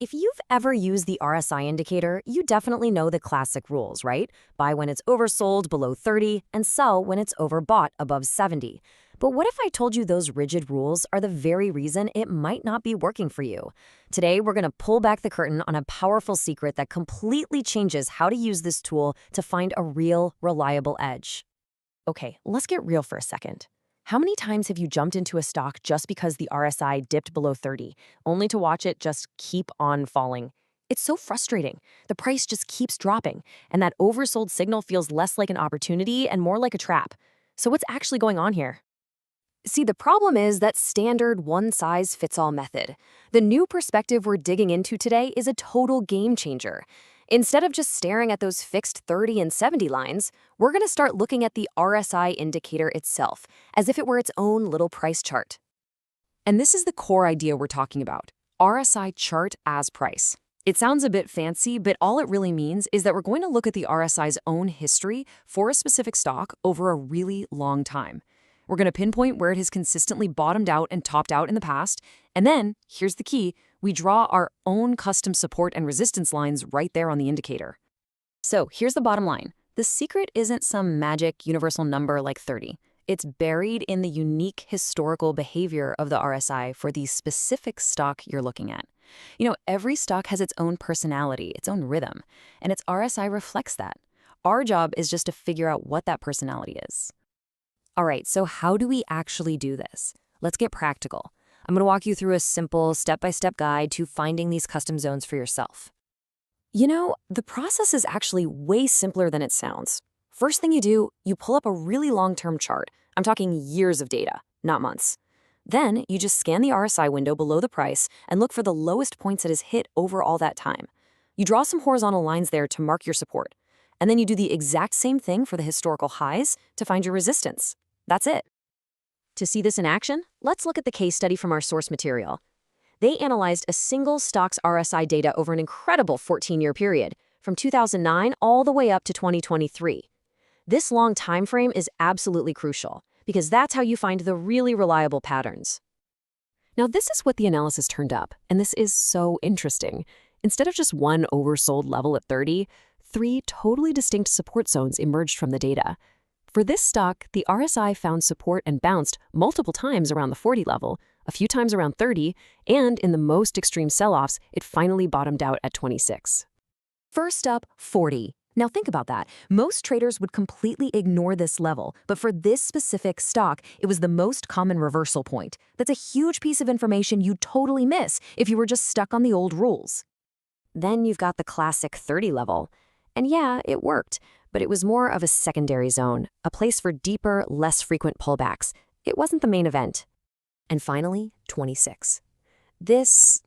If you've ever used the RSI indicator, you definitely know the classic rules, right? Buy when it's oversold below 30 and sell when it's overbought above 70. But what if I told you those rigid rules are the very reason it might not be working for you? Today, we're going to pull back the curtain on a powerful secret that completely changes how to use this tool to find a real, reliable edge. Okay, let's get real for a second. How many times have you jumped into a stock just because the RSI dipped below 30, only to watch it just keep on falling? It's so frustrating. The price just keeps dropping, and that oversold signal feels less like an opportunity and more like a trap. So what's actually going on here? See, the problem is that standard one-size-fits-all method. The new perspective we're digging into today is a total game changer. Instead of just staring at those fixed 30 and 70 lines, we're going to start looking at the RSI indicator itself, as if it were its own little price chart. And this is the core idea we're talking about, RSI chart as price. It sounds a bit fancy, but all it really means is that we're going to look at the RSI's own history for a specific stock over a really long time. We're going to pinpoint where it has consistently bottomed out and topped out in the past, and then, here's the key, we draw our own custom support and resistance lines right there on the indicator. So here's the bottom line. The secret isn't some magic universal number like 30. It's buried in the unique historical behavior of the RSI for the specific stock you're looking at. You know, every stock has its own personality, its own rhythm, and its RSI reflects that. Our job is just to figure out what that personality is. All right, so how do we actually do this? Let's get practical. I'm going to walk you through a simple step-by-step guide to finding these custom zones for yourself. You know, the process is actually way simpler than it sounds. First thing you do, you pull up a really long-term chart. I'm talking years of data, not months. Then you just scan the RSI window below the price and look for the lowest points it has hit over all that time. You draw some horizontal lines there to mark your support. And then you do the exact same thing for the historical highs to find your resistance. That's it. To see this in action, let's look at the case study from our source material. They analyzed a single stock's RSI data over an incredible 14-year period, from 2009 all the way up to 2023. This long time frame is absolutely crucial, because that's how you find the really reliable patterns. Now, this is what the analysis turned up, and this is so interesting. Instead of just one oversold level at 30, 3 totally distinct support zones emerged from the data. For this stock, the RSI found support and bounced multiple times around the 40 level, a few times around 30, and in the most extreme sell-offs, it finally bottomed out at 26. First up, 40. Now think about that. Most traders would completely ignore this level, but for this specific stock, it was the most common reversal point. That's a huge piece of information you'd totally miss if you were just stuck on the old rules. Then you've got the classic 30 level. And yeah, it worked, but it was more of a secondary zone, a place for deeper, less frequent pullbacks. It wasn't the main event. And finally, 26. This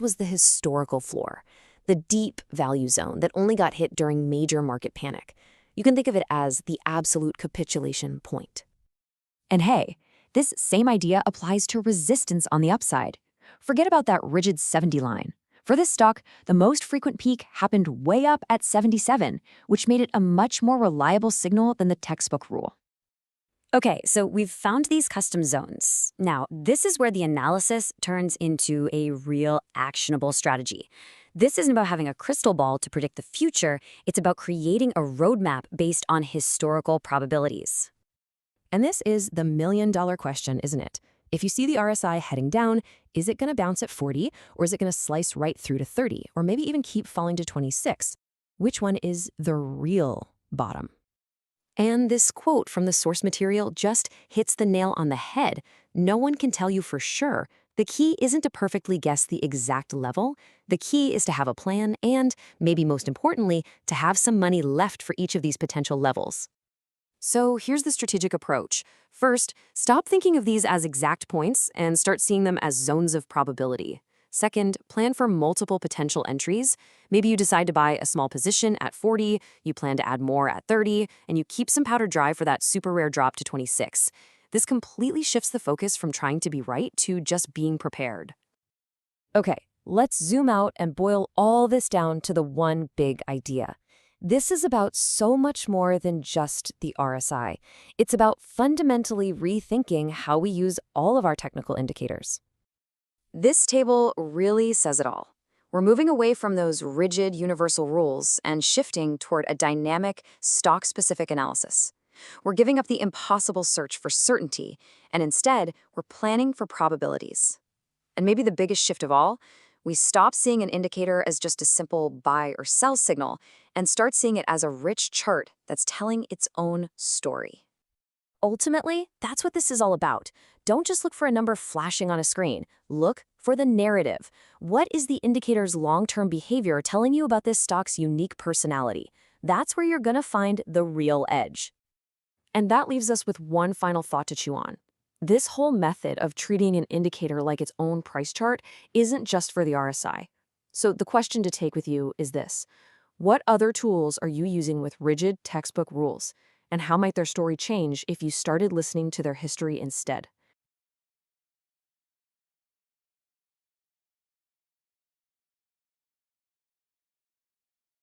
was the historical floor, the deep value zone that only got hit during major market panic. You can think of it as the absolute capitulation point. And hey, this same idea applies to resistance on the upside. Forget about that rigid 70 line. For this stock, the most frequent peak happened way up at 77, which made it a much more reliable signal than the textbook rule. Okay, so we've found these custom zones. Now, this is where the analysis turns into a real actionable strategy. This isn't about having a crystal ball to predict the future, it's about creating a roadmap based on historical probabilities. And this is the million-dollar question, isn't it? If you see the RSI heading down, is it going to bounce at 40, or is it going to slice right through to 30, or maybe even keep falling to 26? Which one is the real bottom? And this quote from the source material just hits the nail on the head. No one can tell you for sure. The key isn't to perfectly guess the exact level. The key is to have a plan and, maybe most importantly, to have some money left for each of these potential levels. So here's the strategic approach. First, stop thinking of these as exact points and start seeing them as zones of probability. Second, plan for multiple potential entries. Maybe you decide to buy a small position at 40, you plan to add more at 30, and you keep some powder dry for that super rare drop to 26. This completely shifts the focus from trying to be right to just being prepared. Okay, let's zoom out and boil all this down to the one big idea. This is about so much more than just the RSI. It's about fundamentally rethinking how we use all of our technical indicators. This table really says it all. We're moving away from those rigid universal rules and shifting toward a dynamic, stock-specific analysis. We're giving up the impossible search for certainty, and instead, we're planning for probabilities. And maybe the biggest shift of all, we stop seeing an indicator as just a simple buy or sell signal and start seeing it as a rich chart that's telling its own story. Ultimately, that's what this is all about. Don't just look for a number flashing on a screen. Look for the narrative. What is the indicator's long-term behavior telling you about this stock's unique personality? That's where you're going to find the real edge. And that leaves us with one final thought to chew on. This whole method of treating an indicator like its own price chart isn't just for the RSI. So the question to take with you is this: what other tools are you using with rigid textbook rules? And how might their story change if you started listening to their history instead?